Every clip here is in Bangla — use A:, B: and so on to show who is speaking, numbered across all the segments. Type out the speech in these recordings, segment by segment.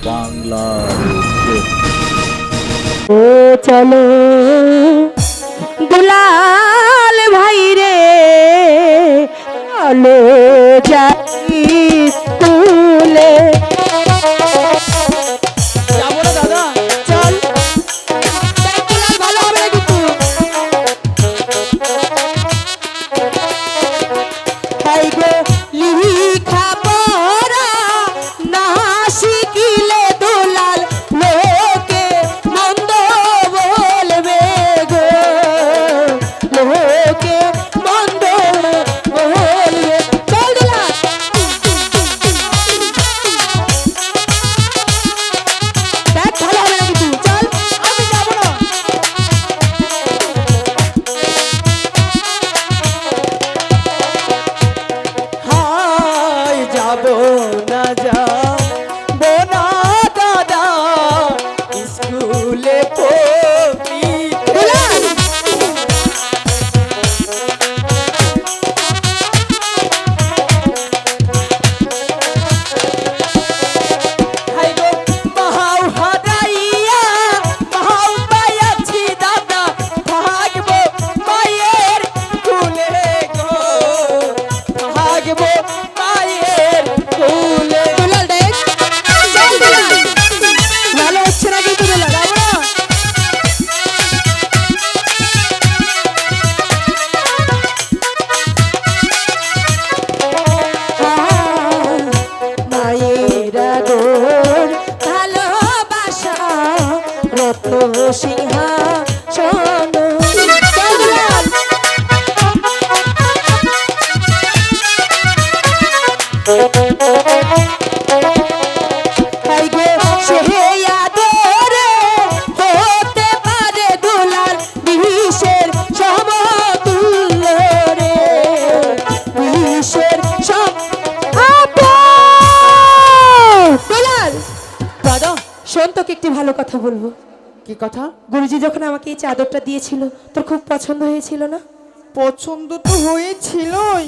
A: বাংলার উপরে।
B: ও চলো দুলাল ভাই রে, চলো যাই স্কুলে।
C: যাবো না দাদা,
B: চল দেখ দুলাল, ভালো হবে না কিন্তু। হাই গো লিখা পড়া না শিখিলে দুলাল লোকে মন্দ বলবে গো, লোকে মন্দ বলবে। চল দুলাল। দেখ ভালো হবে না কিন্তু, চল।
C: আমি যাবো না। হায় যাবো না, যাবো না দাদা, স্কুলে পড়িতে।
B: দুলাল
C: হায় গো মাহাও হারাইয়া মাহাও পাইয়াছি দাদা, থাকবো মায়ের কুলে গো, থাকবো মায়ের কুলে।
B: দুলাল দেখ, চল দুলাল। ভালো হচ্ছে না কিন্তু দুলাল, যাবো না। মায়ের আদর ভালোবাসা রত্ন সিংহাসন। চল দুলাল। হাই গো সে আদরে হতে পারে দুলাল বিশ্বের সমতুল্য রে, বিশ্বের সম। দুলাল
C: দাদা,
B: শোন, তোকে একটি ভালো কথা বলবো।
C: কি কথা?
B: গুরুজি যখন আমাকে এই চাদরটা দিয়েছিল, তোর খুব পছন্দ হয়েছিল না?
C: পছন্দ তো হয়েছিলই,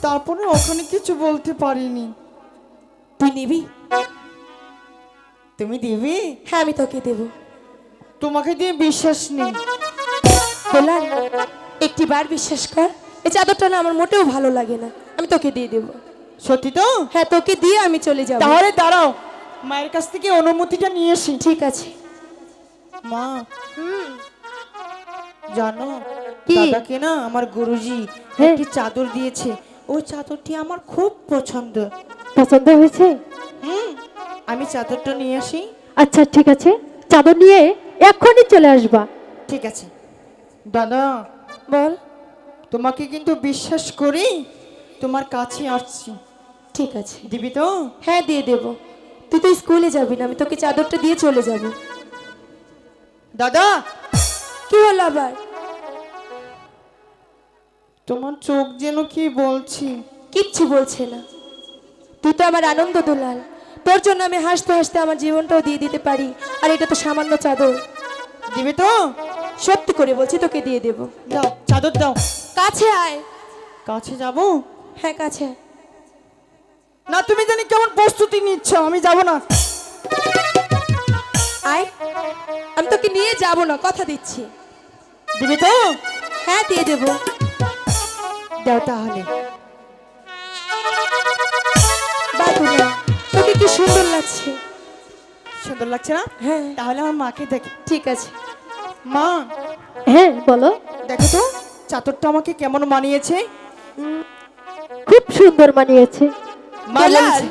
C: তারপরে ওখানে কিছু বলতে পারিনি।
B: তুই নিবি?
C: তুমি দিবি?
B: হ্যাঁ, আমি তোকে দেবো।
C: তোমাকে দিয়ে বিশ্বাস নেই।
B: দুলাল একটি বার বিশ্বাস কর, এই চাদরটা না আমার মোটেও ভালো লাগে না, আমি তোকে দিয়ে দেবো।
C: সত্যি তো?
B: হ্যাঁ, তোকে দিয়ে আমি চলে যাব।
C: তাহলে দাঁড়াও, মায়ের কাছ থেকে অনুমতিটা নিয়ে আসি।
B: ঠিক আছে।
C: মা, জানো
B: কি?
C: দাদাকে না আমার গুরুজি
B: হ্যাঁ।
C: একটি চাদর দিয়েছে, ওই চাদরটি আমার খুব পছন্দ।
B: পছন্দ হয়েছে?
C: আমি চাদরটা নিয়ে আসি।
B: আচ্ছা ঠিক আছে, চাদর নিয়ে এক্ষুনি চলে আসবা।
C: ঠিক আছে দাদা,
B: বল।
C: তোমাকে কিন্তু বিশ্বাস করি তোমার কাছে আসছি।
B: ঠিক আছে।
C: দিবি তো?
B: হ্যাঁ, দিয়ে দেবো। তুই তো স্কুলে যাবি না, আমি তোকে চাদরটা দিয়ে চলে যাব।
C: দাদা,
B: কি হলো আবার?
C: তোমার চোখ যেন কি বলছি।
B: কিচ্ছু বলছে না। তুই তো আমার আনন্দ দুলাল, তোর জন্য আমি হাসতে হাসতে আমার জীবনটাও দিয়ে দিতে পারি, আর এটা তো সামান্য চাদর।
C: দিবে তো?
B: সত্যি করে বলছি, তোকে দিয়ে দেবো।
C: দাও চাদর দাও।
B: কাছে আয়।
C: কাছে যাব
B: হ্যাঁ, কাছে আয়।
C: না, তুমি জানি কেমন প্রস্তুতি নিচ্ছ, আমি যাব না।
B: আয়, আমি তোকে নিয়ে যাব না, কথা দিচ্ছি।
C: দিবে তো?
B: হ্যাঁ, দিয়ে দেবো।
C: দাও তাহলে।
B: বাহ দুলাল, তোকে কি সুন্দর লাগছে।
C: সুন্দর লাগছে না?
B: হ্যাঁ
C: তাহলে আমার মাকে দেখি।
B: ঠিক আছে।
C: মা,
B: হ্যাঁ বলো।
C: দেখো তো চাদরটা আমাকে কেমন মানিয়েছে।
B: খুব সুন্দর মানিয়েছে।
C: মা
B: দুলাল,
C: বলছে,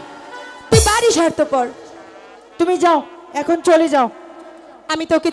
B: তুই বাড়ি স্বার্থপর।
C: তুমি যাও, এখন চলে যাও।
B: আমি তোকে